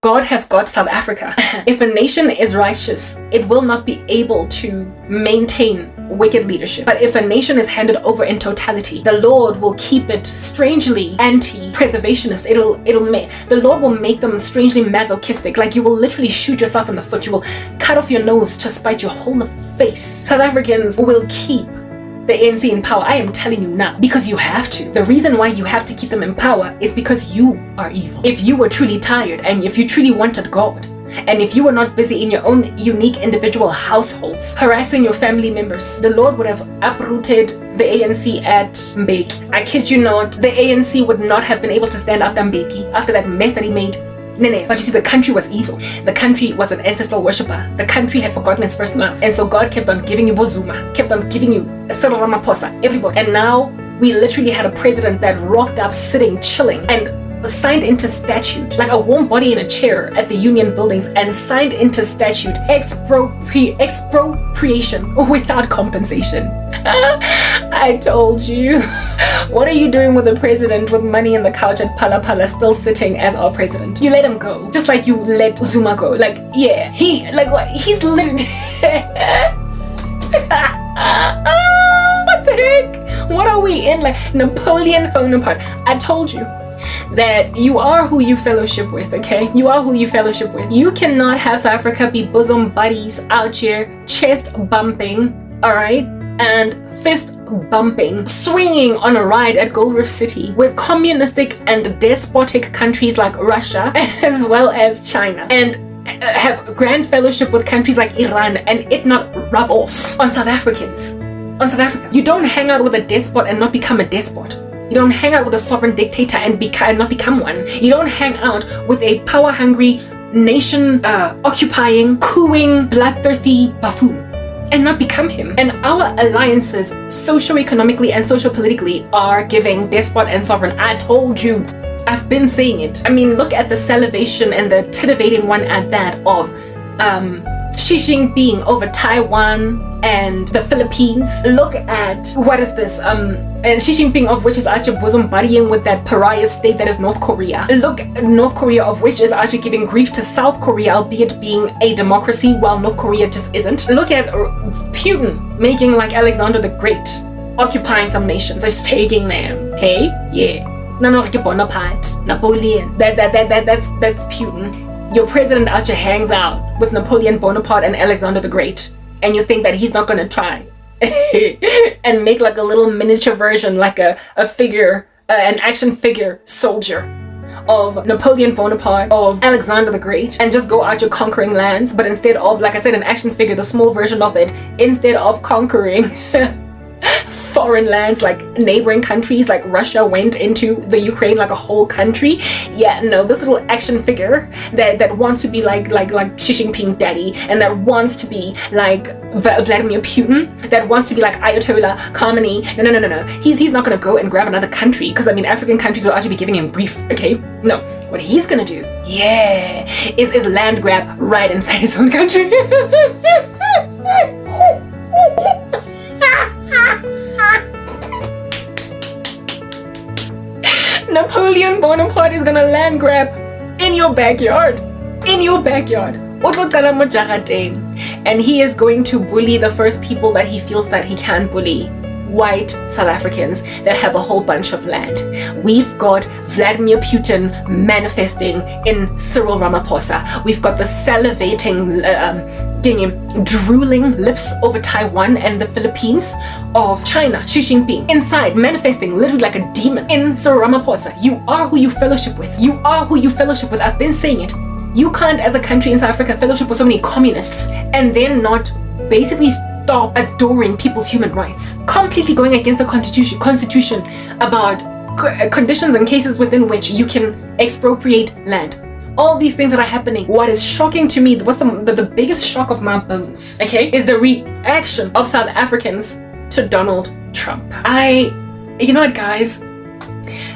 God has got South Africa. If a nation is righteous, it will not be able to maintain wicked leadership. But if a nation is handed over in totality, the Lord will keep it strangely anti-preservationist. The Lord will make them strangely masochistic. Like you will literally shoot yourself in the foot. You will cut off your nose to spite your whole face. South Africans will keep the ANC in power. I am telling you now, because you have to. The reason why you have to keep them in power is because you are evil. If you were truly tired and if you truly wanted God, and if you were not busy in your own unique individual households harassing your family members, the Lord would have uprooted the ANC at Mbeki. I kid you not, the ANC would not have been able to stand after Mbeki, after that mess that he made. But you see, the country was evil. The country was an ancestral worshipper. The country had forgotten its first love. And so God kept on giving you Bozuma, kept on giving you Cyril Ramaphosa, everybody. And now we literally had a president that rocked up, sitting, chilling, and signed into statute, like a warm body in a chair at the union buildings, and signed into statute expropriation without compensation. I told you. What are you doing with a president with money in the couch at Phala Phala still sitting as our president? You let him go, just like you let Zuma go. Like, yeah, he's literally what the heck? What are we in? Like Napoleon Bonaparte. I told you that you are who you fellowship with, okay? You are who you fellowship with. You cannot have South Africa be bosom buddies out here, chest bumping, all right? And fist bumping, swinging on a ride at Gold Reef City with communistic and despotic countries like Russia as well as China, and have grand fellowship with countries like Iran and it not rub off on South Africans. On South Africa. You don't hang out with a despot and not become a despot. You don't hang out with a sovereign dictator and not become one. You don't hang out with a power-hungry, nation-occupying, cooing, bloodthirsty buffoon and not become him. And our alliances, socio-economically and socio-politically, are giving despot and sovereign. I told you. I've been saying it. I mean, look at the salivation and the titivating one at that of Xi Jinping over Taiwan and the Philippines. Look at, what is this? And Xi Jinping, of which is actually bosom buddying with that pariah state that is North Korea. Look at North Korea, of which is actually giving grief to South Korea, albeit being a democracy, while North Korea just isn't. Look at Putin making like Alexander the Great, occupying some nations, just taking them. Hey, yeah. Bonaparte, Napoleon. That's Putin. Your president actually hangs out with Napoleon Bonaparte and Alexander the Great, and you think that he's not gonna try and make like a little miniature version, like a figure, an action figure soldier of Napoleon Bonaparte, of Alexander the Great, and just go out your conquering lands. But instead of, like I said, an action figure, the small version of it, instead of conquering foreign lands like neighboring countries, like Russia went into the Ukraine like a whole country. Yeah, no, this little action figure that wants to be like Xi Jinping daddy, and that wants to be like Vladimir Putin, that wants to be like Ayatollah Khamenei. No. He's not gonna go and grab another country, because I mean African countries will actually be giving him grief, okay? No, what he's gonna do, yeah, is land grab right inside his own country. Napoleon Bonaparte is gonna land grab in your backyard. In your backyard. And he is going to bully the first people that he feels that he can bully. White South Africans that have a whole bunch of land. We've got Vladimir Putin manifesting in Cyril Ramaphosa. We've got the salivating, drooling lips over Taiwan and the Philippines of China, Xi Jinping, inside manifesting literally like a demon in Cyril Ramaphosa. You are who you fellowship with. You are who you fellowship with. I've been saying it. You can't, as a country in South Africa, fellowship with so many communists and then not basically stop adoring people's human rights, completely going against the constitution about conditions and cases within which you can expropriate land. All these things that are happening. What is shocking to me, what's the biggest shock of my bones, okay, is the reaction of South Africans to Donald Trump. You know what, guys?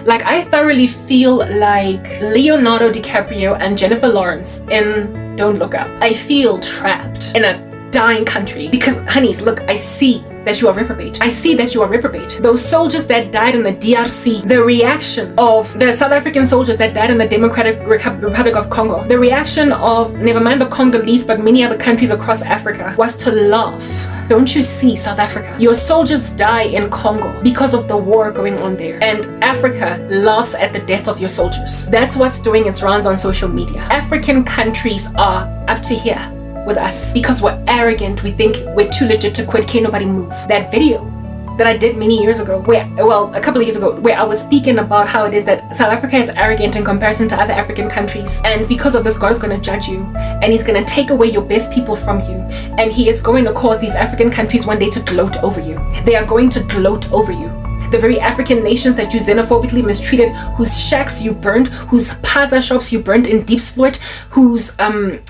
Like, I thoroughly feel like Leonardo DiCaprio and Jennifer Lawrence in Don't Look Up. I feel trapped in a dying country. Because, honeys, look, I see that you are reprobate. I see that you are reprobate. Those soldiers that died in the DRC, the reaction of the South African soldiers that died in the Democratic Republic of Congo, the reaction of, never mind the Congolese, but many other countries across Africa, was to laugh. Don't you see, South Africa? Your soldiers die in Congo because of the war going on there. And Africa laughs at the death of your soldiers. That's what's doing its rounds on social media. African countries are up to here with us because we're arrogant. We think we're too legit to quit. Can't nobody move. That video that I did many years ago, a couple of years ago, where I was speaking about how it is that South Africa is arrogant in comparison to other African countries, and because of this, God is going to judge you, and He's going to take away your best people from you, and He is going to cause these African countries one day to gloat over you. They are going to gloat over you. The very African nations that you xenophobically mistreated, whose shacks you burned, whose paza shops you burned in Deep Sloit, whose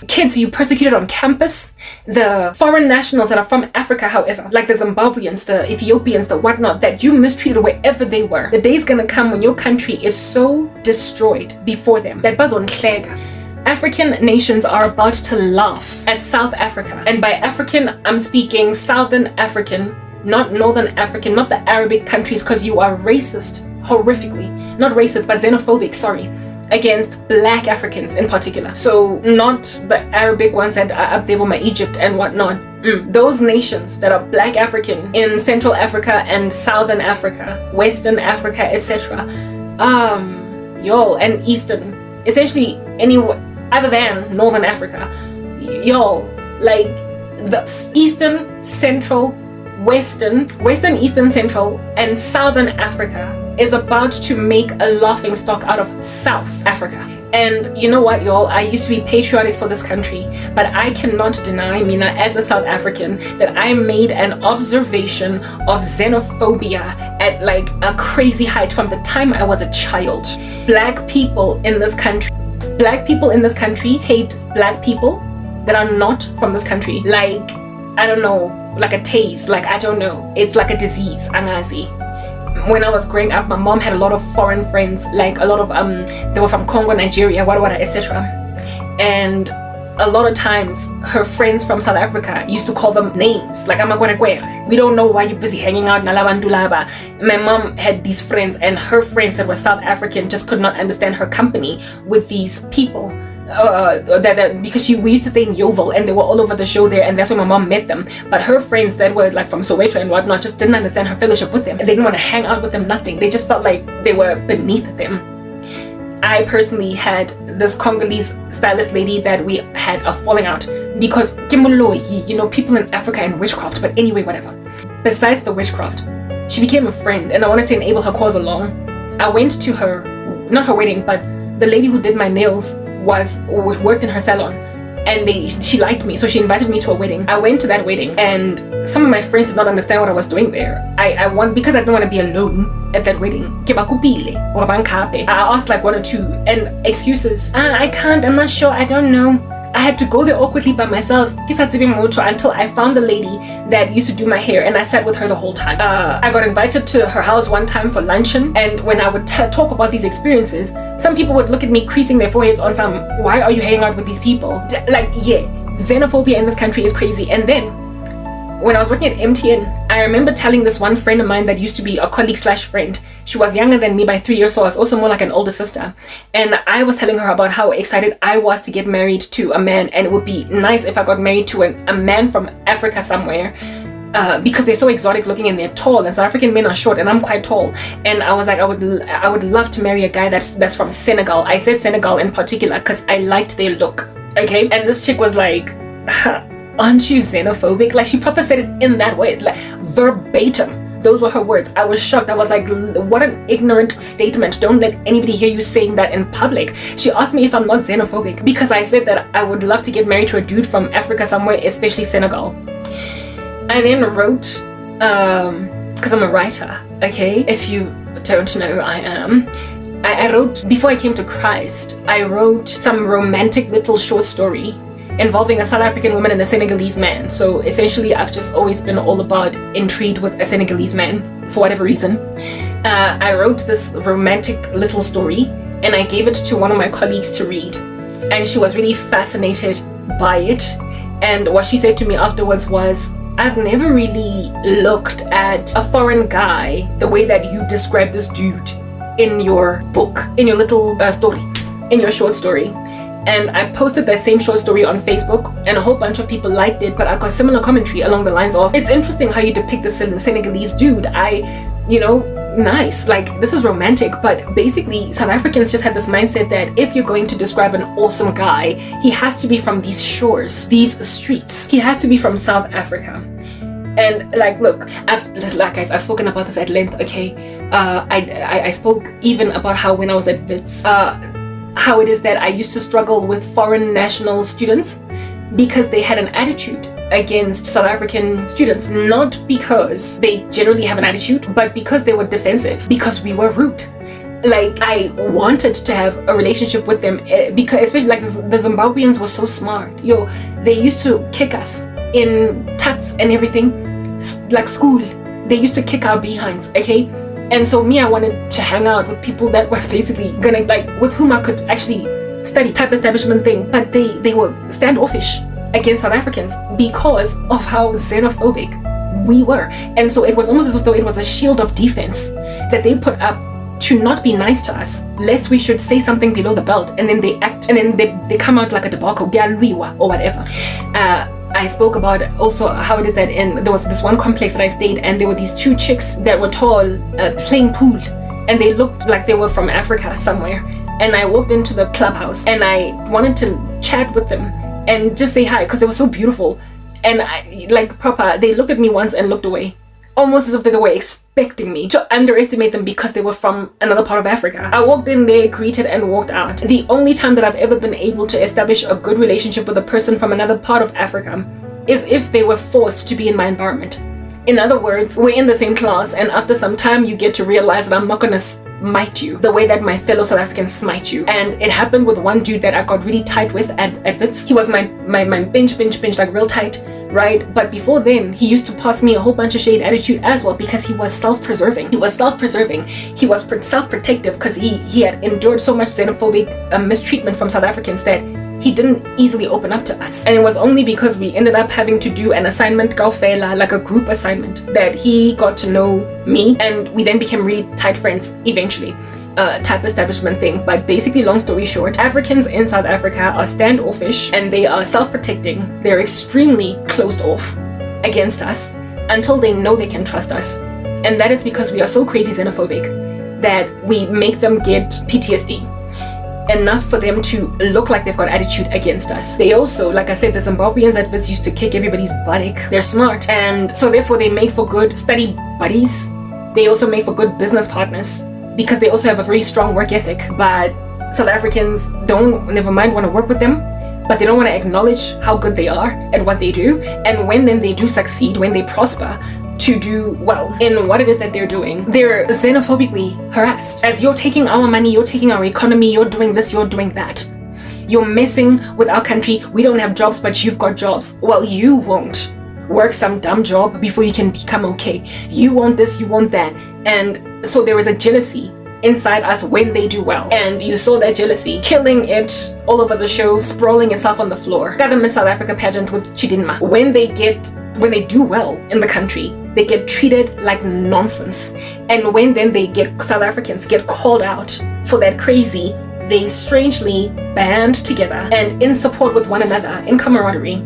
kids you persecuted on campus, the foreign nationals that are from Africa, however, like the Zimbabweans, the Ethiopians, the whatnot, that you mistreated wherever they were. The day is gonna come when your country is so destroyed before them that African nations are about to laugh at South Africa. And by African, I'm speaking Southern African, not Northern African, not the Arabic countries, because you are racist, horrifically. Not racist, but xenophobic, sorry, against Black Africans in particular. So not the Arabic ones that are up there with my Egypt and whatnot. Those nations that are Black African in Central Africa and Southern Africa, Western Africa, etc. Y'all, and Eastern, essentially anywhere other than Northern Africa. Y'all, like the Eastern, Central, Western, Eastern, Central, and Southern Africa is about to make a laughing stock out of South Africa. And you know what, y'all? I used to be patriotic for this country, but I cannot deny, Mina, as a South African, that I made an observation of xenophobia at like a crazy height from the time I was a child. Black people in this country hate Black people that are not from this country. Like, I don't know, like a taste, like I don't know. It's like a disease, angazi. When I was growing up, my mom had a lot of foreign friends, like a lot of they were from Congo, Nigeria, etc. And a lot of times her friends from South Africa used to call them names, like Amagwerekwere. We don't know why you're busy hanging out Nalabandulaba. My mom had these friends, and her friends that were South African just could not understand her company with these people. Because we used to stay in Yeovil, and they were all over the show there, and that's where my mom met them. But her friends that were like from Soweto and whatnot just didn't understand her fellowship with them. They didn't want to hang out with them, nothing. They just felt like they were beneath them. I personally had this Congolese stylist lady that we had a falling out because, you know, people in Africa and witchcraft, but anyway, whatever. Besides the witchcraft, she became a friend, and I wanted to enable her cause along. I went to her, not her wedding, but the lady who did my nails worked in her salon, and she liked me, so she invited me to a wedding. I went to that wedding, and some of my friends did not understand what I was doing there. Because I didn't want to be alone at that wedding. I asked like one or two, and excuses. I can't, I'm not sure, I don't know. I had to go there awkwardly by myself until I found the lady that used to do my hair, and I sat with her the whole time. I got invited to her house one time for luncheon, and when I would talk about these experiences, some people would look at me creasing their foreheads on some, why are you hanging out with these people? Like, yeah, xenophobia in this country is crazy. And then when I was working at MTN, I remember telling this one friend of mine that used to be a colleague / friend. She was younger than me by 3 years, so I was also more like an older sister. And I was telling her about how excited I was to get married to a man, and it would be nice if I got married to a man from Africa somewhere, because they're so exotic looking and they're tall, and South African men are short, and I'm quite tall. And I was like, I would love to marry a guy that's from Senegal. I said Senegal in particular because I liked their look. Okay, and this chick was like, aren't you xenophobic? Like, she proper said it in that way, like verbatim. Those were her words. I was shocked. I was like, what an ignorant statement. Don't let anybody hear you saying that in public. She asked me if I'm not xenophobic because I said that I would love to get married to a dude from Africa somewhere, especially Senegal. I then wrote, because I'm a writer, okay? If you don't know, I am. I wrote, before I came to Christ, I wrote some romantic little short story involving a South African woman and a Senegalese man. So essentially, I've just always been all about intrigued with a Senegalese man for whatever reason. I wrote this romantic little story, and I gave it to one of my colleagues to read, and she was really fascinated by it. And what she said to me afterwards was, I've never really looked at a foreign guy the way that you describe this dude in your book, in your little story, in your short story. And I posted that same short story on Facebook, and a whole bunch of people liked it, but I got similar commentary along the lines of, it's interesting how you depict the Senegalese dude. Nice, like, this is romantic. But basically, South Africans just had this mindset that if you're going to describe an awesome guy, he has to be from these shores, these streets. He has to be from South Africa. And like, look, I've spoken about this at length, okay? I spoke even about how when I was at Wits, how it is that I used to struggle with foreign national students because they had an attitude against South African students, not because they generally have an attitude, but because they were defensive, because we were rude. Like, I wanted to have a relationship with them because, especially like the Zimbabweans were so smart. They used to kick us in tuts and everything, like school. They used to kick our behinds, okay? And so I wanted to hang out with people that were basically gonna, like, with whom I could actually study, type establishment thing, but they were standoffish against South Africans because of how xenophobic we were. And so it was almost as though it was a shield of defense that they put up to not be nice to us, lest we should say something below the belt, and then they act, and then they come out like a debacle, or whatever. I spoke about also how it is that there was this one complex that I stayed, and there were these two chicks that were tall, playing pool, and they looked like they were from Africa somewhere. And I walked into the clubhouse, and I wanted to chat with them and just say hi because they were so beautiful. And they looked at me once and looked away, almost as if they were expecting me to underestimate them because they were from another part of Africa. I walked in there, greeted, and walked out. The only time that I've ever been able to establish a good relationship with a person from another part of Africa is if they were forced to be in my environment. In other words, we're in the same class, and after some time you get to realize that I'm not gonna smite you the way that my fellow South Africans smite you. And it happened with one dude that I got really tight with at Wits. He was my bench, like real tight, right? But before then, he used to pass me a whole bunch of shade attitude as well because he was self-preserving. He was self-protective because he had endured so much xenophobic mistreatment from South Africans that he didn't easily open up to us. And it was only because we ended up having to do an assignment, like a group assignment, that he got to know me, and we then became really tight friends eventually. Type establishment thing. But basically, long story short, Africans in South Africa are standoffish and they are self-protecting. They're extremely closed off against us until they know they can trust us. And that is because we are so crazy xenophobic that we make them get PTSD. Enough for them to look like they've got attitude against us. They also, like I said, the Zimbabweans at Wits used to kick everybody's buttock. They're smart, and so therefore they make for good study buddies. They also make for good business partners because they also have a very strong work ethic. But South Africans want to work with them, but they don't want to acknowledge how good they are at what they do. And when then they do succeed, when they prosper, to do well in what it is that they're doing, they're xenophobically harassed. As you're taking our money, you're taking our economy, you're doing this, you're doing that. You're messing with our country. We don't have jobs, but you've got jobs. Well, you won't work some dumb job before you can become okay. You want this, you want that. And so there is a jealousy inside us when they do well. And you saw that jealousy killing it all over the show, sprawling itself on the floor. Got a Miss South Africa pageant with Chidinma. When they do well in the country, they get treated like nonsense. And when then South Africans get called out for that crazy, they strangely band together and in support with one another, in camaraderie,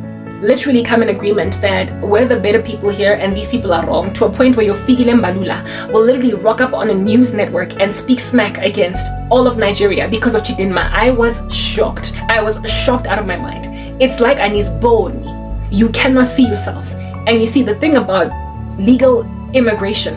literally come in agreement that we're the better people here and these people are wrong, to a point where your Figile Mbalula will literally rock up on a news network and speak smack against all of Nigeria because of Chidinma. I was shocked. I was shocked out of my mind. It's like Anis Boni. You cannot see yourselves. And you see, the thing about legal immigration,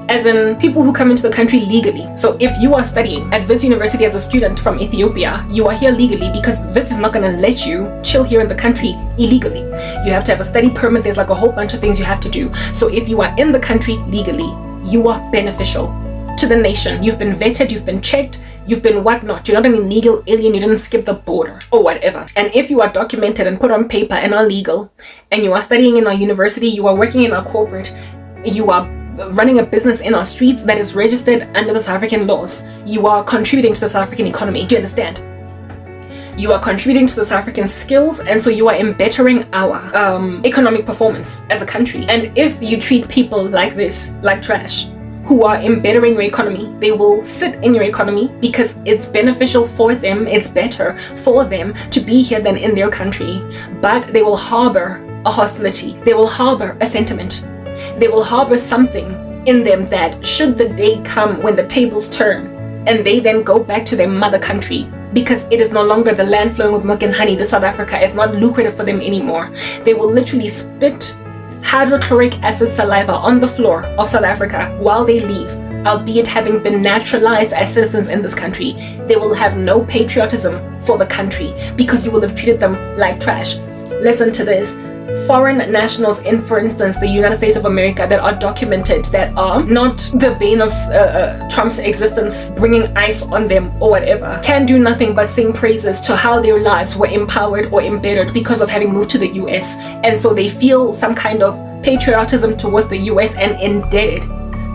as in people who come into the country legally. So if you are studying at Wits University as a student from Ethiopia, you are here legally because Wits is not going to let you chill here in the country illegally. You have to have a study permit. There's like a whole bunch of things you have to do. So if you are in the country legally, you are beneficial to the nation. You've been vetted, you've been checked, you've been whatnot. You're not an illegal alien, you didn't skip the border or whatever. And if you are documented and put on paper and are legal, and you are studying in our university, you are working in our corporate, you are running a business in our streets that is registered under the South African laws, you are contributing to the South African economy. Do you understand? you are contributing to the South African skills, and so you are embettering our economic performance as a country. And if you treat people like this, like trash, who are embettering your economy, they will sit in your economy because it's beneficial for them, it's better for them to be here than in their country. But they will harbor a hostility, they will harbor a sentiment, they will harbor something in them that should the day come when the tables turn and they then go back to their mother country, because it is no longer the land flowing with milk and honey, the South Africa is not lucrative for them anymore. They will literally spit hydrochloric acid saliva on the floor of South Africa while they leave, albeit having been naturalized as citizens in this country. They will have no patriotism for the country because you will have treated them like trash. Listen to this. Foreign nationals in, for instance, the United States of America that are documented, that are not the bane of Trump's existence, bringing ice on them or whatever, can do nothing but sing praises to how their lives were empowered or embittered because of having moved to the US. And so they feel some kind of patriotism towards the US and indebted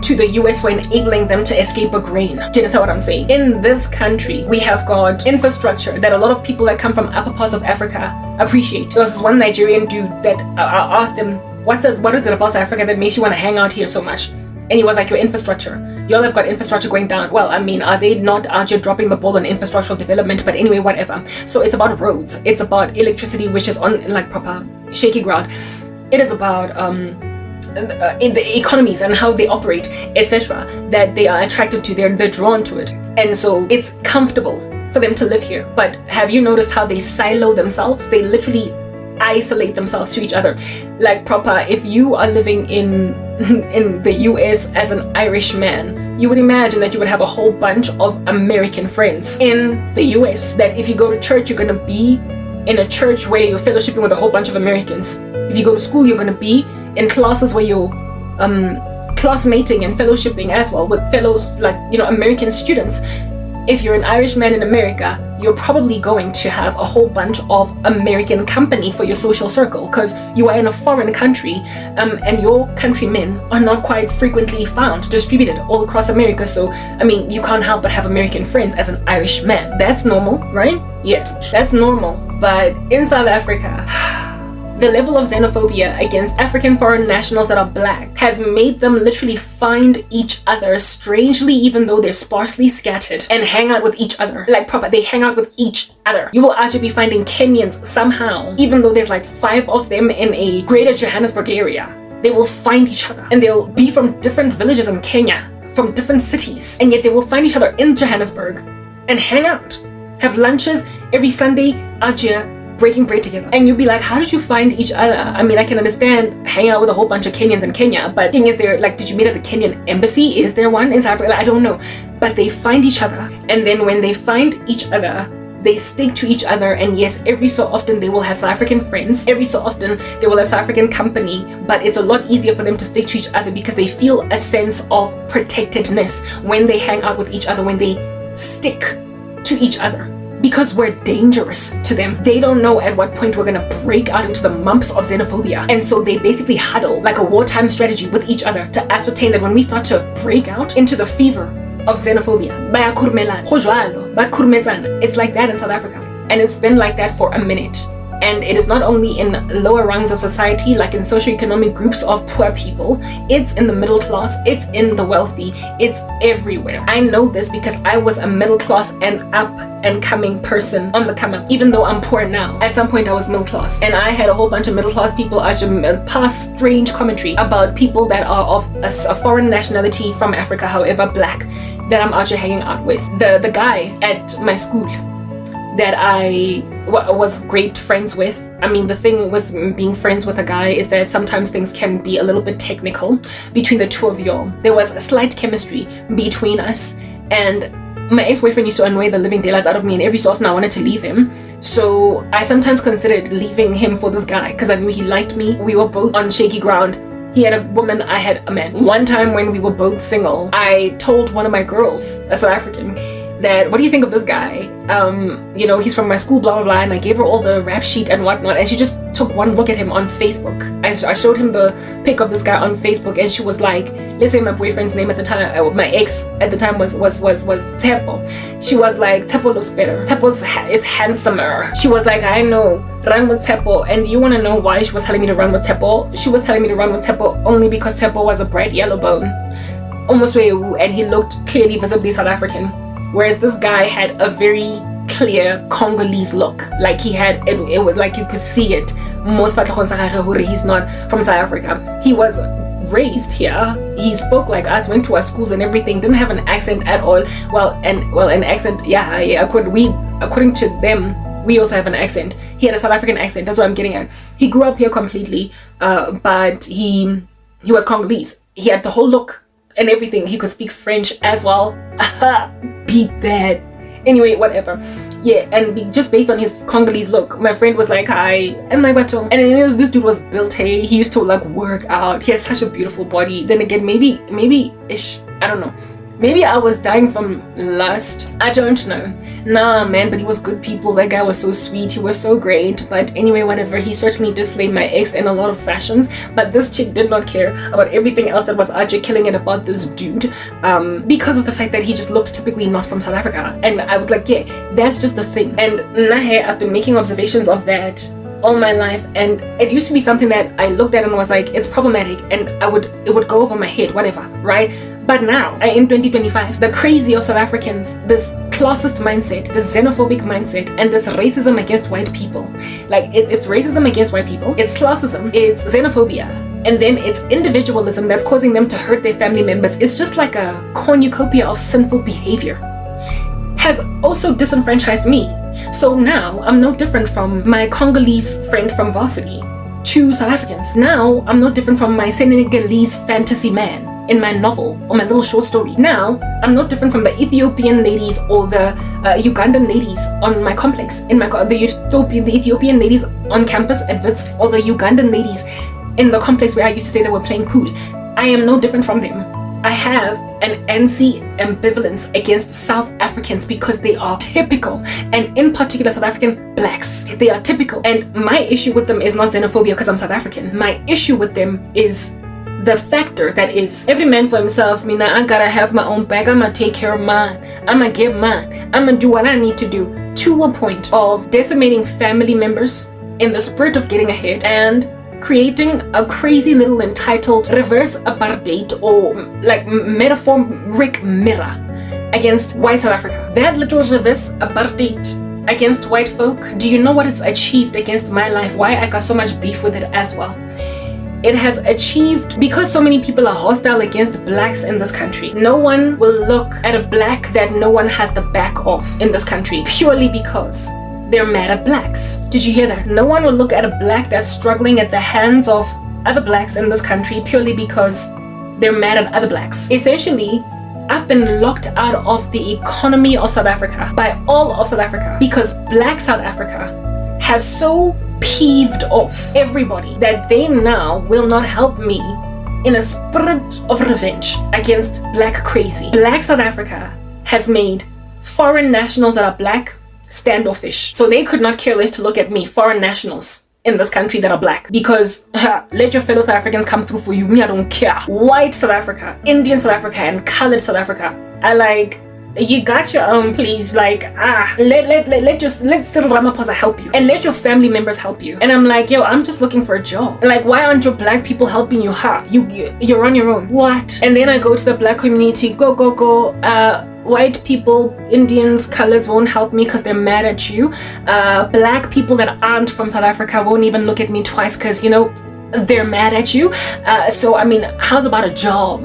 to the US for enabling them to escape a grain. Do you understand what I'm saying? In this country, we have got infrastructure that a lot of people that come from upper parts of Africa appreciate. There was this one Nigerian dude that I asked him, what is it about Africa that makes you want to hang out here so much? And he was like, your infrastructure. Y'all have got infrastructure going down. Well, I mean, are they not out here dropping the ball on infrastructural development? But anyway, whatever. So it's about roads. It's about electricity, which is on like proper shaky ground. It is about in the economies and how they operate, etc., that they are attracted to, they're drawn to it. And so it's comfortable for them to live here. But have you noticed how they silo themselves? They literally isolate themselves to each other. Like proper, if you are living in the US as an Irish man, you would imagine that you would have a whole bunch of American friends in the US, that if you go to church, you're going to be in a church where you're fellowshipping with a whole bunch of Americans. If you go to school, you're going to be in classes where you're classmating and fellowshipping as well with fellows, like, you know, American students. If you're an Irishman in America, you're probably going to have a whole bunch of American company for your social circle, because you are in a foreign country, and your countrymen are not quite frequently found distributed all across America. So, I mean, you can't help but have American friends as an Irish man. That's normal, right? Yeah, that's normal. But in South Africa, the level of xenophobia against African foreign nationals that are black has made them literally find each other strangely, even though they're sparsely scattered, and hang out with each other. Like proper, they hang out with each other. You will actually be finding Kenyans somehow, even though there's like 5 of them in a greater Johannesburg area. They will find each other, and they'll be from different villages in Kenya, from different cities, and yet they will find each other in Johannesburg and hang out, have lunches every Sunday out here, breaking bread together. And you'll be like, how did you find each other? I mean, I can understand hanging out with a whole bunch of Kenyans in Kenya, but the thing is, there, like, did you meet at the Kenyan embassy? Is there one in South Africa? Like, I don't know. But they find each other, and then when they find each other, they stick to each other. And yes, every so often they will have South African friends, every so often they will have South African company, but it's a lot easier for them to stick to each other because they feel a sense of protectedness when they hang out with each other, when they stick to each other. Because we're dangerous to them. They don't know at what point we're gonna break out into the mumps of xenophobia. And so they basically huddle like a wartime strategy with each other to ascertain that when we start to break out into the fever of xenophobia, it's like that in South Africa. And it's been like that for a minute. And it is not only in lower rungs of society, like in socioeconomic groups of poor people, it's in the middle class, it's in the wealthy, it's everywhere. I know this because I was a middle class and up and coming person on the come up. Even though I'm poor now, at some point I was middle class, and I had a whole bunch of middle class people pass strange commentary about people that are of a foreign nationality from Africa, however black, that I'm out here hanging out with. The guy at my school that I was great friends with. I mean, the thing with being friends with a guy is that sometimes things can be a little bit technical between the two of y'all. There was a slight chemistry between us, and my ex-boyfriend used to annoy the living daylights out of me, and every so often I wanted to leave him. So I sometimes considered leaving him for this guy because I knew he liked me. We were both on shaky ground. He had a woman, I had a man. One time when we were both single, I told one of my girls, a South African, that, what do you think of this guy? You know, he's from my school, blah, blah, blah. And I gave her all the rap sheet and whatnot. And she just took one look at him on Facebook. I showed him the pic of this guy on Facebook, and she was like, let's say my boyfriend's name at the time, my ex at the time was Tepo. She was like, Tepo looks better. Tepo is handsomer. She was like, I know, run with Tepo. And you want to know why she was telling me to run with Tepo? She was telling me to run with Tepo only because Tepo was a bright yellow bone, almost Weu, and he looked clearly visibly South African, whereas this guy had a very clear Congolese look. Like he had it was like you could see it. Most he's not from South Africa. He was raised here. He spoke like us, went to our schools and everything, didn't have an accent at all. An accent, according to them, we also have an accent. He had a South African accent, that's what I'm getting at. He grew up here completely, but he was Congolese. He had the whole look and everything. He could speak French as well. Beat that. Anyway, whatever. Yeah, and just based on his Congolese look, my friend was like, hi, and my bato. And this dude was built, hey, he used to like work out. He had such a beautiful body. Then again, maybe-ish, I don't know. Maybe I was dying from lust. I don't know. Nah, man, but he was good people. That guy was so sweet. He was so great. But anyway, whatever. He certainly displayed my ex in a lot of fashions. But this chick did not care about everything else that was Aja killing it about this dude. Because of the fact that he just looked typically not from South Africa. And I was like, yeah, that's just the thing. And nahe, I've been making observations of that all my life, and it used to be something that I looked at and was like, it's problematic, and it would go over my head, whatever, right? But now, in 2025, the crazy of South Africans, this classist mindset, this xenophobic mindset, and this racism against white people, like it's racism against white people, it's classism, it's xenophobia, and then it's individualism that's causing them to hurt their family members. It's just like a cornucopia of sinful behavior. Has also disenfranchised me. So now I'm no different from my Congolese friend from varsity to South Africans. Now I'm no different from my Senegalese fantasy man in my novel or my little short story. Now I'm no different from the Ethiopian ladies or the Ugandan ladies on my complex, the Ethiopian ladies on campus at Wits, or the Ugandan ladies in the complex where I used to say they were playing pool. I am no different from them. I have an anti-ambivalence against South Africans because they are typical, and in particular South African blacks. They are typical, and my issue with them is not xenophobia because I'm South African. My issue with them is the factor that is every man for himself. I gotta have my own bag. I'm gonna take care of mine. I'm gonna get mine. I'm gonna do what I need to do, to a point of decimating family members in the spirit of getting ahead and creating a crazy little entitled reverse apartheid or like metaphoric mirror against white South Africa. That little reverse apartheid against white folk, do you know what it's achieved against my life? Why I got so much beef with it as well? It has achieved, because so many people are hostile against blacks in this country, no one will look at a black that no one has the back of in this country, purely because they're mad at blacks. Did you hear that? No one will look at a black that's struggling at the hands of other blacks in this country purely because they're mad at other blacks. Essentially, I've been locked out of the economy of South Africa by all of South Africa because black South Africa has so peeved off everybody that they now will not help me in a spirit of revenge against black crazy. Black South Africa has made foreign nationals that are black standoffish. So they could not care less to look at me, foreign nationals in this country that are black, because let your fellow South Africans come through for you. Me, I don't care. White South Africa, Indian South Africa, and colored South Africa. I like, you got your own, please. Like, let Cyril Ramaphosa help you, and let your family members help you. And I'm like, yo, I'm just looking for a job. Like, why aren't your black people helping you? You're on your own. What? And then I go to the black community. Go. White people, Indians, coloreds won't help me because they're mad at you. Black people that aren't from South Africa won't even look at me twice because, you know, they're mad at you. So, I mean, how's about a job?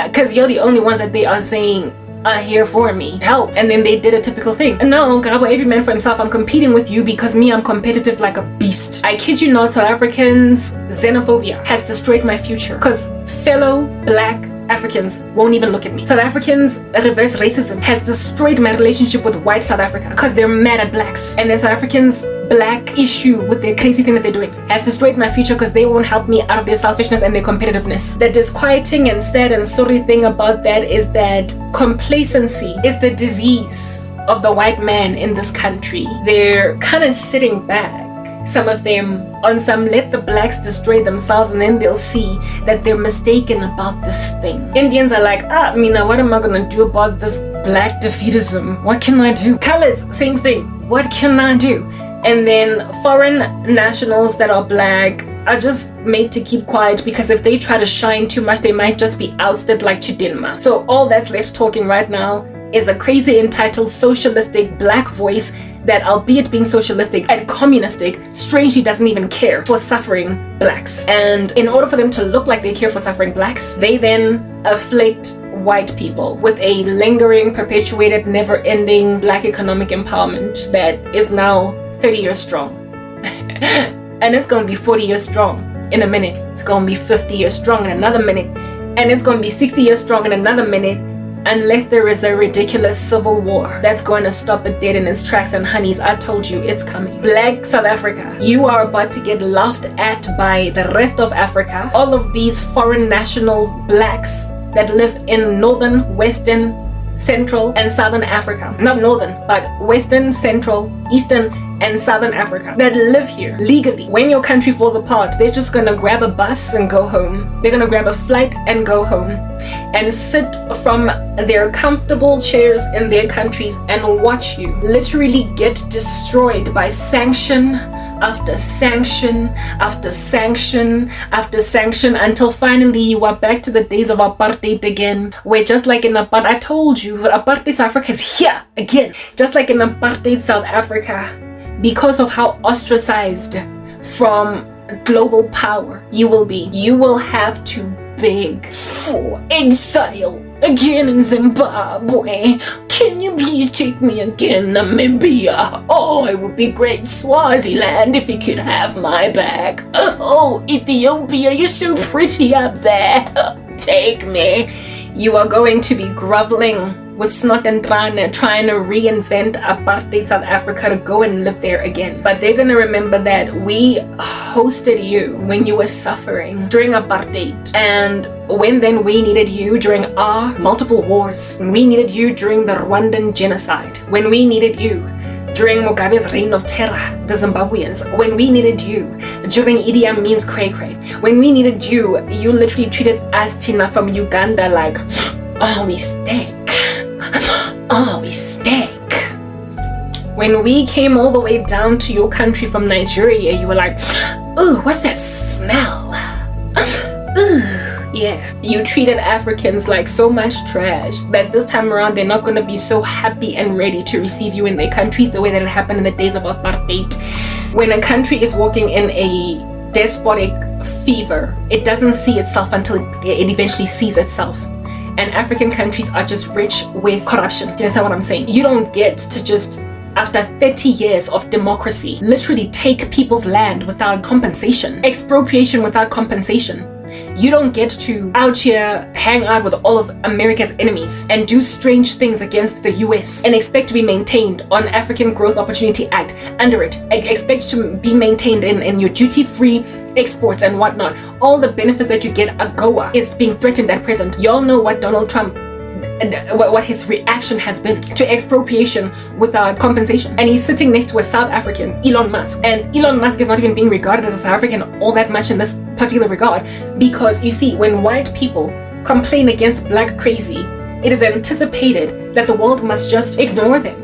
Because you're the only ones that they are saying are here for me. Help. And then they did a typical thing. No, Karabo, every man for himself. I'm competing with you because me, I'm competitive like a beast. I kid you not, South Africans' xenophobia has destroyed my future because fellow black Africans won't even look at me. South Africans' reverse racism has destroyed my relationship with white South Africa because they're mad at blacks. And then South Africans' black issue with their crazy thing that they're doing has destroyed my future because they won't help me out of their selfishness and their competitiveness. The disquieting and sad and sorry thing about that is that complacency is the disease of the white man in this country. They're kind of sitting back some of them on some let the blacks destroy themselves, and then they'll see that they're mistaken about this thing. Indians are like, Mina, what am I gonna do about this black defeatism? What can I do? Coloreds, same thing. What can I do? And then foreign nationals that are black are just made to keep quiet, because if they try to shine too much, they might just be ousted like Chidinma. So all that's left talking right now is a crazy entitled socialistic black voice that, albeit being socialistic and communistic, strangely doesn't even care for suffering blacks. And in order for them to look like they care for suffering blacks, they then afflict white people with a lingering, perpetuated, never-ending black economic empowerment that is now 30 years strong. And it's going to be 40 years strong in a minute. It's going to be 50 years strong in another minute. And it's going to be 60 years strong in another minute, unless there is a ridiculous civil war that's going to stop it dead in its tracks. And honeys, I told you, it's coming. Black South Africa, you are about to get laughed at by the rest of Africa. All of these foreign nationals, blacks that live in northern, western, central, and southern Africa. Not northern, but western, central, eastern, and southern Africa that live here legally. When your country falls apart, they're just gonna grab a bus and go home. They're gonna grab a flight and go home and sit from their comfortable chairs in their countries and watch you literally get destroyed by sanction after sanction after sanction after sanction, until finally you are back to the days of apartheid again, where just like in apartheid, I told you, apartheid South Africa is here again. Just like in apartheid South Africa, because of how ostracized from global power you will be, you will have to beg for exile again in Zimbabwe. Can you please take me again, Namibia? Oh, it would be great, Swaziland, if you could have my back. Oh, Ethiopia, you're so pretty up there. Take me. You are going to be groveling with snot and trane, trying to reinvent apartheid South Africa to go and live there again. But they're gonna remember that we hosted you when you were suffering during apartheid, and when then we needed you during our multiple wars, when we needed you during the Rwandan genocide, when we needed you during Mugabe's reign of terror, the Zimbabweans, when we needed you during Idi Amin's cray-cray, when we needed you, you literally treated us, Tina, from Uganda like, oh, we stank. Oh, we stank. When we came all the way down to your country from Nigeria, you were like, ooh, what's that smell? Ooh, yeah. You treated Africans like so much trash that this time around they're not going to be so happy and ready to receive you in their countries the way that it happened in the days of apartheid. When a country is walking in a despotic fever, it doesn't see itself until it eventually sees itself. And African countries are just rich with corruption. Do you understand what I'm saying? You don't get to just, after 30 years of democracy, literally take people's land without compensation. Expropriation without compensation. You don't get to out here hang out with all of America's enemies and do strange things against the US and expect to be maintained on African Growth Opportunity Act under it. Expect to be maintained in your duty-free exports and whatnot. All the benefits that you get AGOA is being threatened at present. Y'all know what Donald Trump, what his reaction has been to expropriation without compensation. And he's sitting next to a South African, Elon Musk. And Elon Musk is not even being regarded as a South African all that much in this particular regard. Because you see, when white people complain against black crazy, it is anticipated that the world must just ignore them,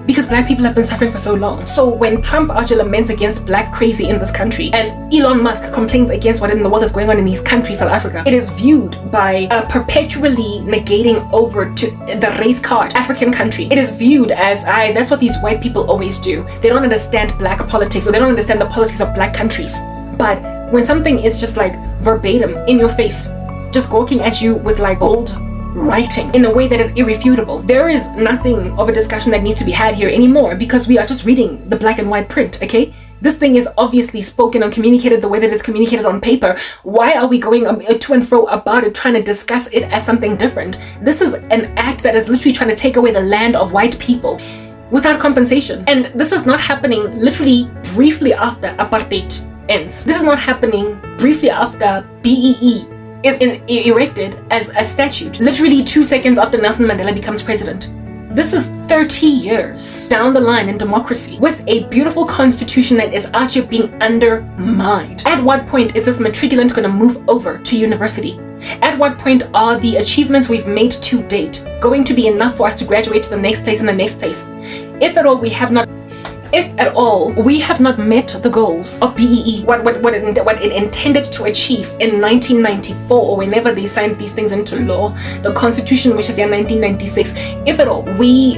because black people have been suffering for so long. So when Trump actually laments against black crazy in this country, and Elon Musk complains against what in the world is going on in his country, South Africa, it is viewed by perpetually negating over to the race card African country. It is viewed as, that's what these white people always do. They don't understand black politics, or they don't understand the politics of black countries. But when something is just like verbatim in your face, just gawking at you with like bold writing in a way that is irrefutable, there is nothing of a discussion that needs to be had here anymore, because we are just reading the black and white print, okay? This thing is obviously spoken and communicated the way that it's communicated on paper. Why are we going to and fro about it, trying to discuss it as something different? This is an act that is literally trying to take away the land of white people without compensation. And this is not happening literally briefly after apartheid ends. This is not happening briefly after BEE is erected as a statute, literally 2 seconds after Nelson Mandela becomes president. This is 30 years down the line in democracy with a beautiful constitution that is actually being undermined. At what point is this matriculant going to move over to university? At what point are the achievements we've made to date going to be enough for us to graduate to the next place and the next place? If at all we have not met the goals of BEE, what it intended to achieve in 1994, or whenever they signed these things into law, the Constitution, which is in 1996, if at all we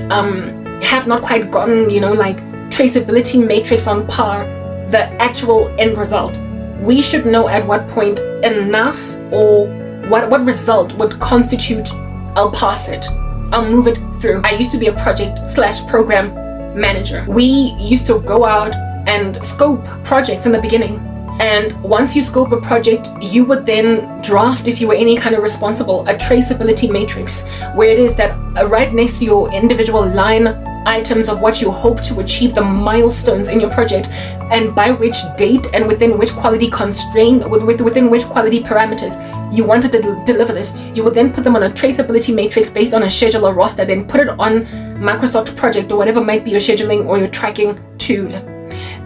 have not quite gotten, like traceability matrix on par, the actual end result, we should know at what point enough, or what result would constitute, I'll pass it, I'll move it through. I used to be a project/program manager. We used to go out and scope projects in the beginning, and once you scope a project, you would then draft, if you were any kind of responsible, a traceability matrix, where it is that right next to your individual line items of what you hope to achieve, the milestones in your project, and by which date and within which quality constraint, within which quality parameters you wanted to deliver this, you would then put them on a traceability matrix based on a schedule or roster, then put it on Microsoft Project or whatever might be your scheduling or your tracking tool.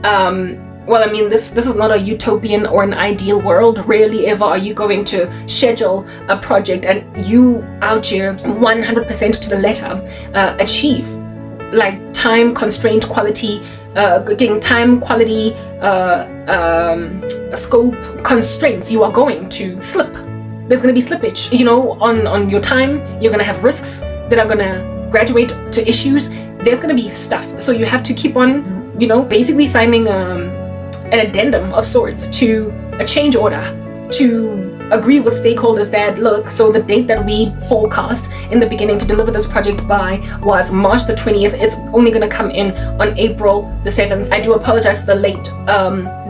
Well, I mean, this is not a utopian or an ideal world. Rarely ever are you going to schedule a project and you out here 100% to the letter achieve like time constraint quality, getting time quality scope constraints. You are going to slip. There's going to be slippage, on your time. You're going to have risks that are going to graduate to issues. There's going to be stuff, so you have to keep on basically signing an addendum of sorts to a change order, to agree with stakeholders that, look, so the date that we forecast in the beginning to deliver this project by was March the 20th. It's only going to come in on April the 7th. I do apologize for the late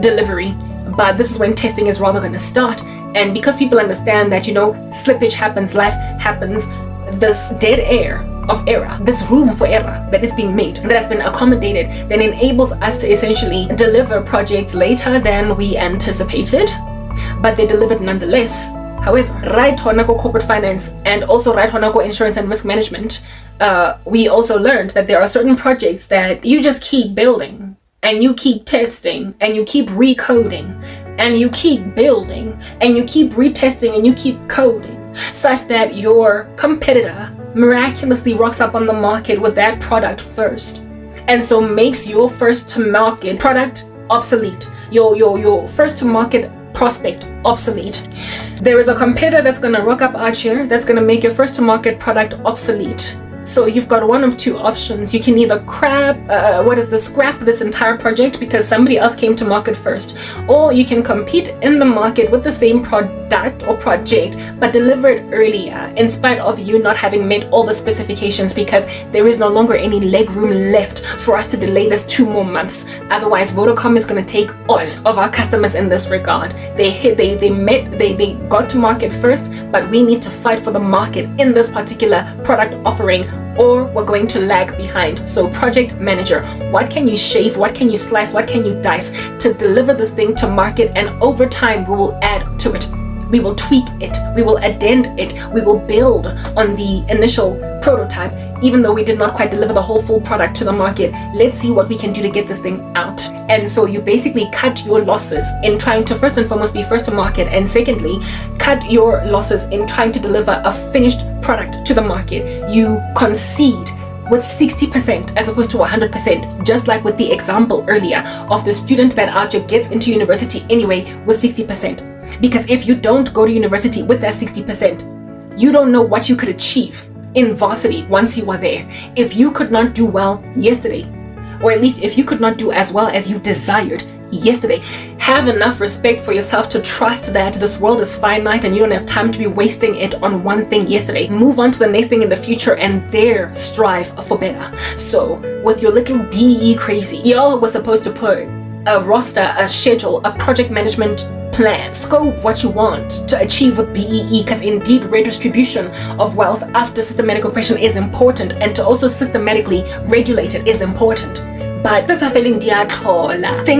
delivery, but this is when testing is rather going to start. And because people understand that, slippage happens, life happens, this dead air of error, this room for error that is being made, that has been accommodated, then enables us to essentially deliver projects later than we anticipated, but they delivered nonetheless. However, right honako corporate finance and also right honako insurance and risk management, we also learned that there are certain projects that you just keep building and you keep testing and you keep recoding and you keep building and you keep retesting and you keep coding, such that your competitor miraculously rocks up on the market with that product first, and so makes your first to market product obsolete, your first to market prospect obsolete. There is a competitor that's going to rock up out here that's going to make your first to market product obsolete. So you've got one of two options. You can either scrap this entire project because somebody else came to market first, or you can compete in the market with the same product or project but deliver it earlier in spite of you not having met all the specifications, because there is no longer any leg room left for us to delay this 2 more months. Otherwise, Vodacom is going to take all of our customers in this regard. They got to market first, but we need to fight for the market in this particular product offering, or we're going to lag behind. So project manager, what can you shave, what can you slice, what can you dice to deliver this thing to market? And over time we will add to it, we will tweak it, we will addend it, we will build on the initial prototype. Even though we did not quite deliver the whole full product to the market, let's see what we can do to get this thing out. And so you basically cut your losses in trying to first and foremost be first to market, and secondly, cut your losses in trying to deliver a finished product to the market. You concede with 60% as opposed to 100%, just like with the example earlier of the student that out here gets into university anyway with 60%. Because if you don't go to university with that 60%, you don't know what you could achieve in varsity once you are there. If you could not do well yesterday, or at least if you could not do as well as you desired yesterday, have enough respect for yourself to trust that this world is finite and you don't have time to be wasting it on one thing yesterday. Move on to the next thing in the future and there strive for better. So with your little BE crazy, y'all was supposed to put a roster, a schedule, a project management plan, scope what you want to achieve with BEE, because indeed redistribution of wealth after systematic oppression is important, and to also systematically regulate it is important. But things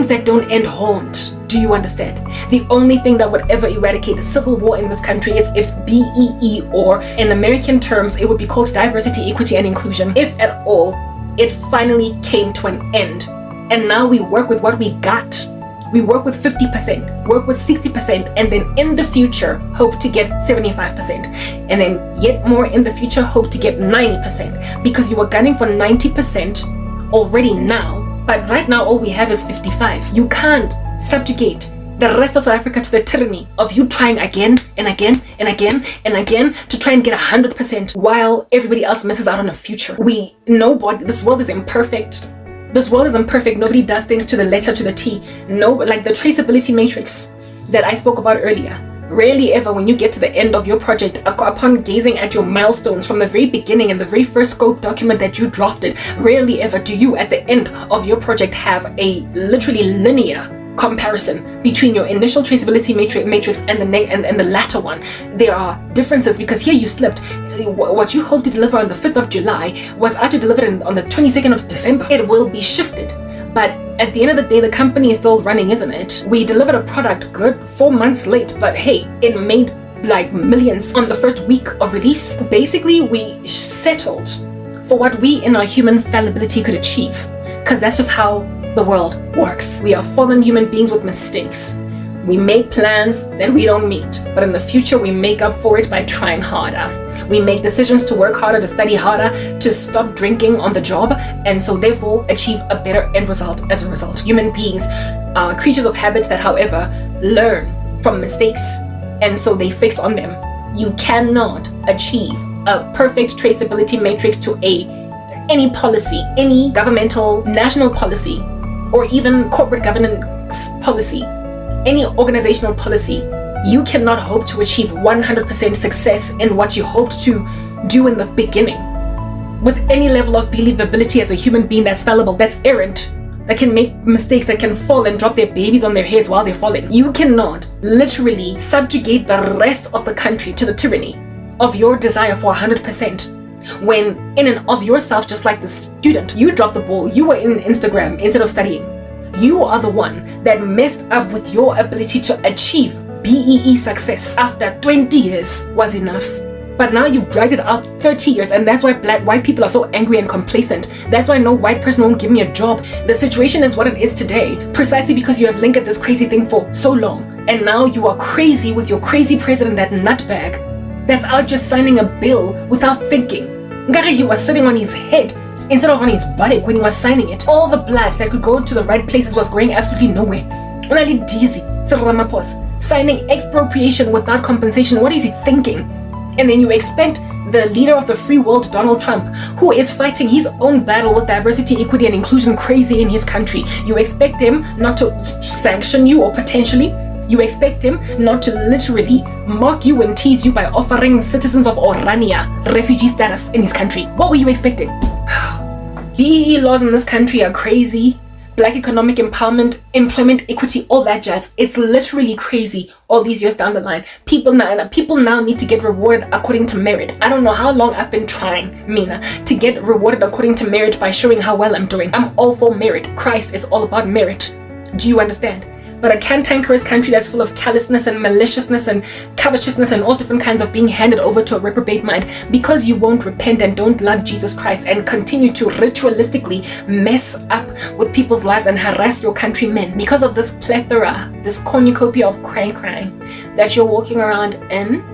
that don't end haunt Do you understand? The only thing that would ever eradicate a civil war in this country is if BEE, or in American terms, it would be called diversity, equity, and inclusion, if at all, it finally came to an end. And now we work with what we got. We work with 50%, work with 60%, and then in the future, hope to get 75%. And then yet more in the future, hope to get 90%. Because you are gunning for 90% already now, but right now all we have is 55. You can't subjugate the rest of South Africa to the tyranny of you trying again and again and again and again to try and get 100% while everybody else misses out on a future. This world is imperfect. This world is imperfect. Nobody does things to the letter, to the T. No, like the traceability matrix that I spoke about earlier. Rarely ever, when you get to the end of your project, upon gazing at your milestones from the very beginning and the very first scope document that you drafted, rarely ever do you at the end of your project have a literally linear comparison between your initial traceability matrix and the latter one. There are differences because here you slipped. What you hoped to deliver on the 5th of July was actually delivered on the 22nd of December. It will be shifted. But at the end of the day, the company is still running, isn't it? We delivered a product good 4 months late, but hey, it made like millions on the first week of release. Basically, we settled for what we in our human fallibility could achieve, because that's just how the world works. We are fallen human beings with mistakes. We make plans that we don't meet, but in the future we make up for it by trying harder. We make decisions to work harder, to study harder, to stop drinking on the job, and so therefore achieve a better end result as a result. Human beings are creatures of habit that, however, learn from mistakes, and so they fix on them. You cannot achieve a perfect traceability matrix to any policy, any governmental, national policy, or even corporate governance policy, any organizational policy. You cannot hope to achieve 100% success in what you hoped to do in the beginning with any level of believability as a human being that's fallible, that's errant, that can make mistakes, that can fall and drop their babies on their heads while they're falling. You cannot literally subjugate the rest of the country to the tyranny of your desire for 100%. When in and of yourself, just like the student, you dropped the ball, you were in Instagram instead of studying. You are the one that messed up with your ability to achieve BEE success after 20 years was enough. But now you've dragged it out 30 years, and that's why white people are so angry and complacent. That's why no white person won't give me a job. The situation is what it is today, precisely because you have lingered this crazy thing for so long. And now you are crazy with your crazy president, that nutbag, that's out just signing a bill without thinking. Ngari, he was sitting on his head instead of on his buttock when he was signing it. All the blood that could go to the right places was going absolutely nowhere. Only dizzy, Cyril Ramaphosa, signing expropriation without compensation. What is he thinking? And then you expect the leader of the free world, Donald Trump, who is fighting his own battle with diversity, equity, and inclusion crazy in his country. You expect him not to sanction you, or potentially you expect him not to literally mock you and tease you by offering citizens of Orania refugee status in his country. What were you expecting? BEE laws in this country are crazy. Black economic empowerment, employment equity, all that jazz. It's literally crazy all these years down the line. People now need to get rewarded according to merit. I don't know how long I've been trying, Mina, to get rewarded according to merit by showing how well I'm doing. I'm all for merit. Christ is all about merit. Do you understand? But a cantankerous country that's full of callousness and maliciousness and covetousness and all different kinds of being handed over to a reprobate mind because you won't repent and don't love Jesus Christ and continue to ritualistically mess up with people's lives and harass your countrymen because of this plethora, this cornucopia of crying that you're walking around in.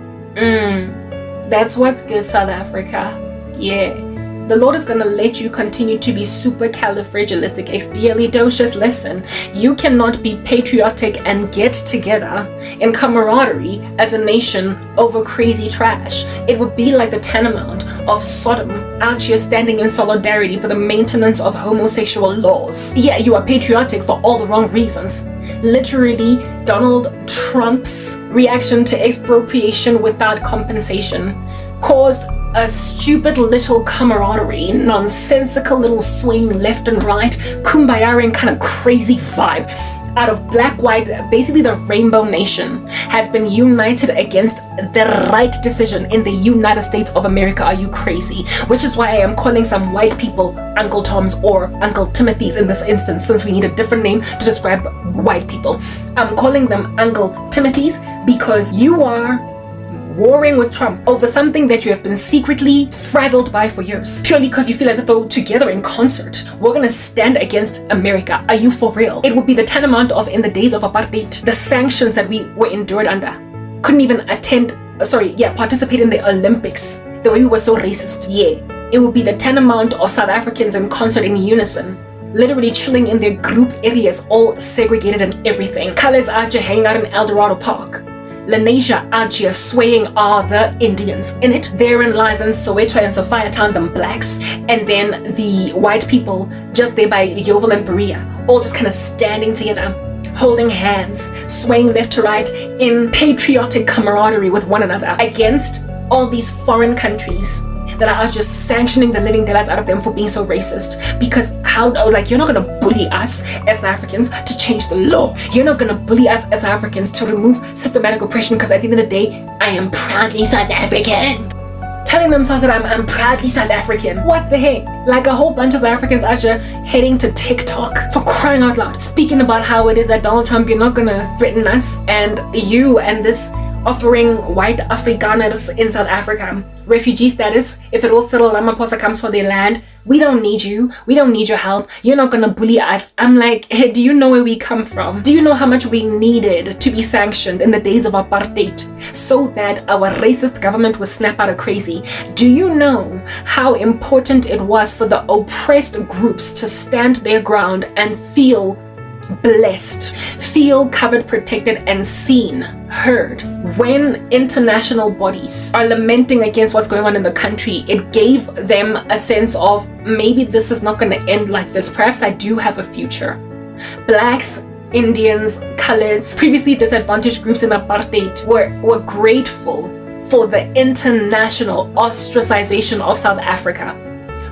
That's what's good, South Africa. Yeah. The Lord is going to let you continue to be supercalifragilisticexpialidocious. Listen, you cannot be patriotic and get together in camaraderie as a nation over crazy trash. It would be like the tantamount of Sodom out here standing in solidarity for the maintenance of homosexual laws. Yeah, you are patriotic for all the wrong reasons. Literally, Donald Trump's reaction to expropriation without compensation caused a stupid little camaraderie, nonsensical little swing left and right, kumbaya kind of crazy vibe out of black, white, basically the rainbow nation has been united against the right decision in the United States of America. Are you crazy? Which is why I am calling some white people Uncle Toms or Uncle Timothys in this instance, since we need a different name to describe white people. I'm calling them Uncle Timothys because you are warring with Trump over something that you have been secretly frazzled by for years, purely because you feel as if though together in concert we're gonna stand against America. Are you for real? It would be the tantamount of in the days of apartheid, the sanctions that we were endured under. Couldn't even participate in the Olympics the way we were so racist. Yeah, it would be the tantamount of South Africans in concert in unison, literally chilling in their group areas, all segregated and everything. Colors out here hanging out in El Dorado Park. Lenasia out here swaying are the Indians in it. Therein lies in Soweto and Sophiatown them blacks, and then the white people just there by Yeovil and Berea, all just kind of standing together, holding hands, swaying left to right in patriotic camaraderie with one another against all these foreign countries that are just sanctioning the living daylights out of them for being so racist. Because you're not gonna bully us as Africans to change the law. You're not gonna bully us as Africans to remove systematic oppression, because at the end of the day, I am proudly South African. Telling themselves that I'm proudly South African. What the heck? Like a whole bunch of South Africans are just heading to TikTok, for crying out loud, speaking about how it is that Donald Trump, you're not gonna threaten us, and you and this offering white Afrikaners in South Africa refugee status. If it was Cyril Ramaphosa comes for their land, we don't need you. We don't need your help. You're not gonna bully us. I'm like, hey, do you know where we come from? Do you know how much we needed to be sanctioned in the days of apartheid so that our racist government would snap out of crazy? Do you know how important it was for the oppressed groups to stand their ground and feel blessed, feel covered, protected, and seen, heard? When international bodies are lamenting against what's going on in the country, it gave them a sense of, maybe this is not going to end like this. Perhaps I do have a future. Blacks, Indians, coloreds, previously disadvantaged groups in apartheid were grateful for the international ostracization of South Africa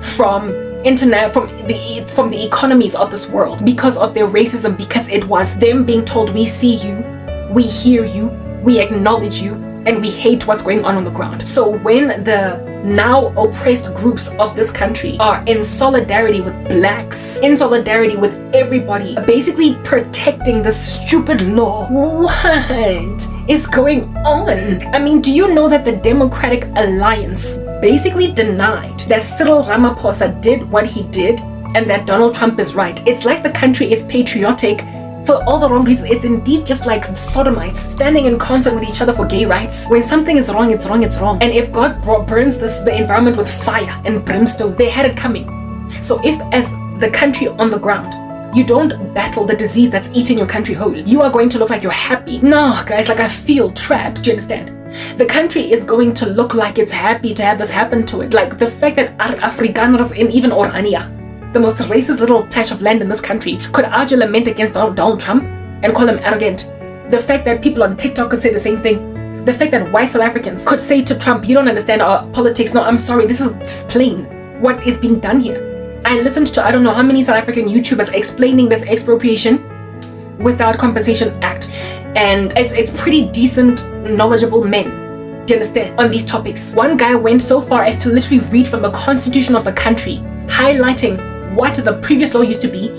from the economies of this world because of their racism, because it was them being told, we see you, we hear you, we acknowledge you, and we hate what's going on the ground. So when the now oppressed groups of this country are in solidarity with blacks, in solidarity with everybody, basically protecting the stupid law, what is going on? I mean, do you know that the Democratic Alliance basically denied that Cyril Ramaphosa did what he did and that Donald Trump is right? It's like the country is patriotic for all the wrong reasons. It's indeed just like sodomites standing in concert with each other for gay rights. When something is wrong, it's wrong, it's wrong. And if God burns the environment with fire and brimstone, they had it coming. So if as the country on the ground, you don't battle the disease that's eating your country whole, you are going to look like you're happy. No, guys, like I feel trapped. Do you understand? The country is going to look like it's happy to have this happen to it. Like the fact that Afrikaners in even Orania, the most racist little patch of land in this country, could argue a lament against Donald Trump and call him arrogant. The fact that people on TikTok could say the same thing. The fact that white South Africans could say to Trump, you don't understand our politics. No, I'm sorry, this is just plain what is being done here. I listened to I don't know how many South African YouTubers explaining this expropriation without compensation act, and it's pretty decent, knowledgeable men, do you understand, on these topics. One guy went so far as to literally read from the constitution of the country, highlighting what the previous law used to be,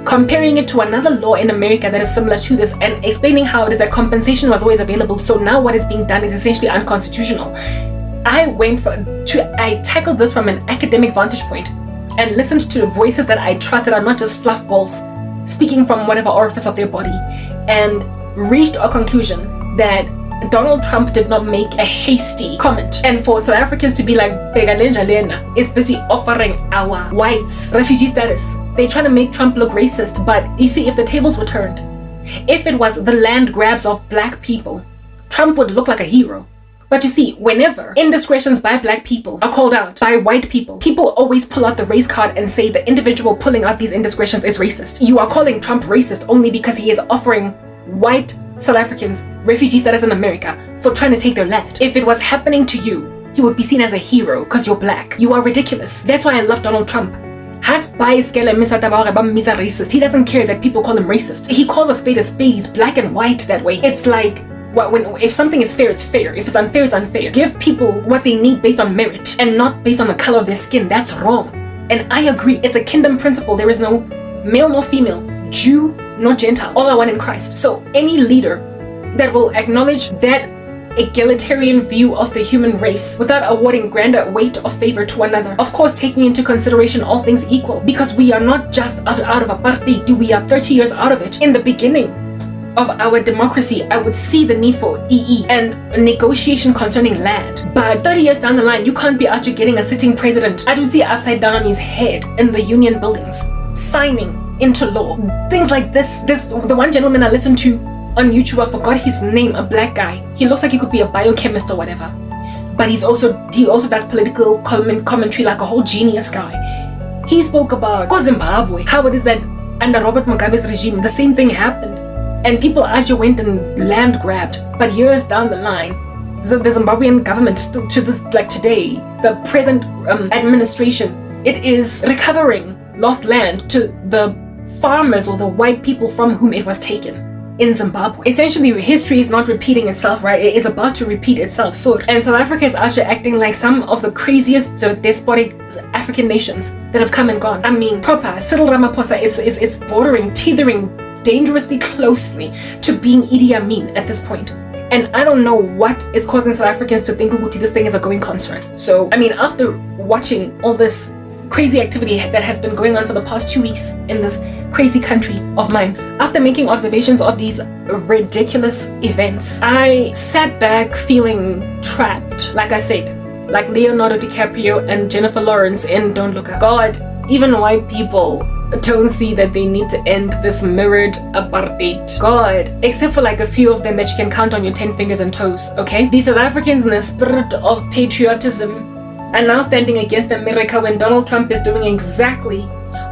comparing it to another law in America that is similar to this, and explaining how it is that compensation was always available, so now what is being done is essentially unconstitutional. I tackled this from an academic vantage point and listened to voices that I trust that are not just fluff balls speaking from whatever orifice of their body, and reached a conclusion that Donald Trump did not make a hasty comment. And for South Africans to be like, Begalenja Lena is busy offering our whites refugee status. They try to make Trump look racist, but you see, if the tables were turned, if it was the land grabs of black people, Trump would look like a hero. But you see, whenever indiscretions by black people are called out by white people always pull out the race card and say the individual pulling out these indiscretions is racist. You are calling Trump racist only because he is offering white South Africans refugee status in America for trying to take their land. If it was happening to you, you would be seen as a hero because you're black. You are ridiculous. That's why I love Donald Trump. Has bias racist. He doesn't care that people call him racist. He calls a spade a spade. He's black and white that way. It's like, if something is fair, it's fair. If it's unfair, it's unfair. Give people what they need based on merit and not based on the color of their skin. That's wrong. And I agree. It's a kingdom principle. There is no male nor female, Jew nor Gentile. All are one in Christ. So any leader that will acknowledge that egalitarian view of the human race without awarding grander weight or favor to another, of course taking into consideration all things equal, because we are not just out of apartheid, we are 30 years out of it. In the beginning of our democracy, I would see the need for EE and negotiation concerning land. But 30 years down the line, you can't be out here getting a sitting president. I would see upside down on his head in the union buildings, signing into law. Things like this. The one gentleman I listened to on YouTube, I forgot his name, a black guy. He looks like he could be a biochemist or whatever. But he also does political commentary like a whole genius guy. He spoke about Zimbabwe, how it is that under Robert Mugabe's regime, the same thing happened. And people actually went and land grabbed. But years down the line, the Zimbabwean government still to this, like today, the present administration, it is recovering lost land to the farmers or the white people from whom it was taken in Zimbabwe. Essentially, history is not repeating itself, right? It is about to repeat itself. So, and South Africa is actually acting like some of the craziest despotic African nations that have come and gone. I mean, proper Cyril Ramaphosa is bordering, teetering dangerously closely to being Idi Amin at this point. And I don't know what is causing South Africans to think this thing is a going concern. So, I mean, after watching all this crazy activity that has been going on for the past 2 weeks in this crazy country of mine, after making observations of these ridiculous events, I sat back feeling trapped, like I said, like Leonardo DiCaprio and Jennifer Lawrence in Don't Look Up. God, even white people don't see that they need to end this mirrored apartheid. God, except for like a few of them that you can count on your 10 fingers and toes, okay? These South Africans in the spirit of patriotism are now standing against America when Donald Trump is doing exactly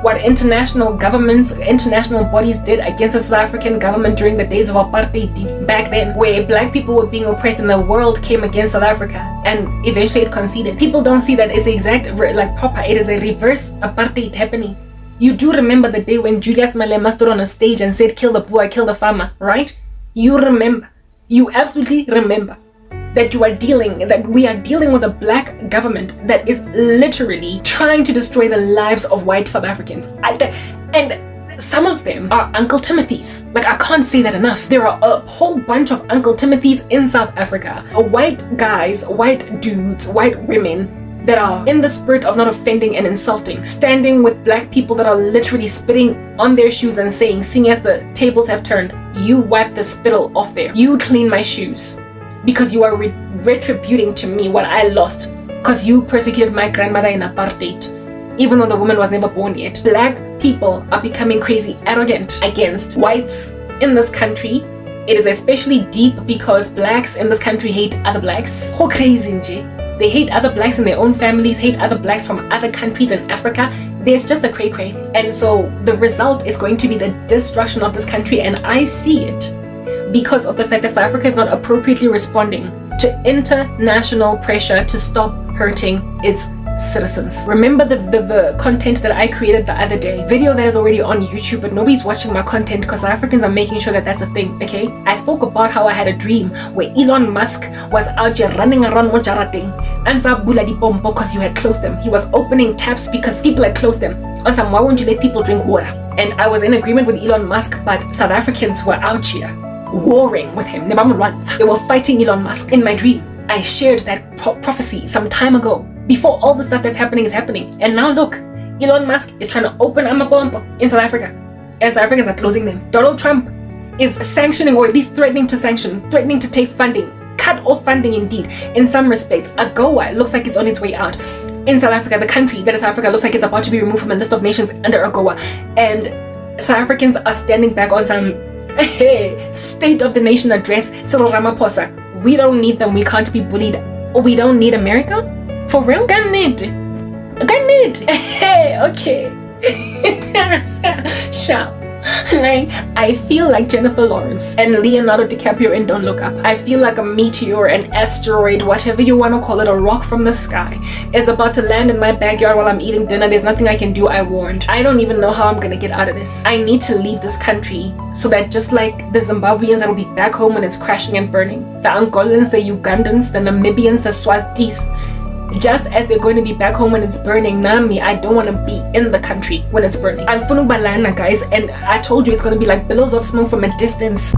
what international governments, international bodies did against the South African government during the days of apartheid back then, where black people were being oppressed and the world came against South Africa and eventually it conceded. People don't see that it's the exact, like proper, it is a reverse apartheid happening. You do remember the day when Julius Malema stood on a stage and said, kill the poor, kill the farmer, right? You remember. You absolutely remember that we are dealing with a black government that is literally trying to destroy the lives of white South Africans. And some of them are Uncle Timothys. Like, I can't say that enough. There are a whole bunch of Uncle Timothys in South Africa. White guys, white dudes, white women that are in the spirit of not offending and insulting, standing with black people that are literally spitting on their shoes and saying, seeing as the tables have turned, you wipe the spittle off there. You clean my shoes. Because you are retributing to me what I lost because you persecuted my grandmother in apartheid, even though the woman was never born yet. Black people are becoming crazy arrogant against whites in this country. It is especially deep because blacks in this country hate other blacks. How crazy, nje. They hate other blacks in their own families, hate other blacks from other countries in Africa. There's just a cray-cray. And so the result is going to be the destruction of this country, and I see it because of the fact that South Africa is not appropriately responding to international pressure to stop hurting its citizens. Remember the content that I created the other day, video that is already on YouTube, but nobody's watching my content because South Africans are making sure that that's a thing, okay? I spoke about how I had a dream where Elon Musk was out here running around Mojarating and Zabula di Pompo because you had closed them. He was opening taps because people had closed them. On some, why won't you let people drink water? And I was in agreement with Elon Musk, but South Africans were out here warring with him. They were fighting Elon Musk. In my dream, I shared that prophecy some time ago, before all the stuff that's happening is happening. And now look, Elon Musk is trying to open Amapompo in South Africa, and South Africans are closing them. Donald Trump is sanctioning, or at least threatening to sanction, threatening to take funding, cut off funding indeed, in some respects. AGOA looks like it's on its way out. In South Africa, the country that is South Africa looks like it's about to be removed from a list of nations under AGOA. And South Africans are standing back on some State of the Nation address. Cyril Ramaphosa, we don't need them, we can't be bullied. We don't need America? For real? Gun need. Hey, okay. Sure. Like, I feel like Jennifer Lawrence and Leonardo DiCaprio in Don't Look Up. I feel like a meteor, an asteroid, whatever you want to call it, a rock from the sky is about to land in my backyard while I'm eating dinner. There's nothing I can do, I warned. I don't even know how I'm gonna get out of this. I need to leave this country so that just like the Zimbabweans that will be back home when it's crashing and burning, the Angolans, the Ugandans, the Namibians, the Swazis, just as they're going to be back home when it's burning, Nami, I don't want to be in the country when it's burning. I'm Funubalana, guys, and I told you it's going to be like billows of smoke from a distance.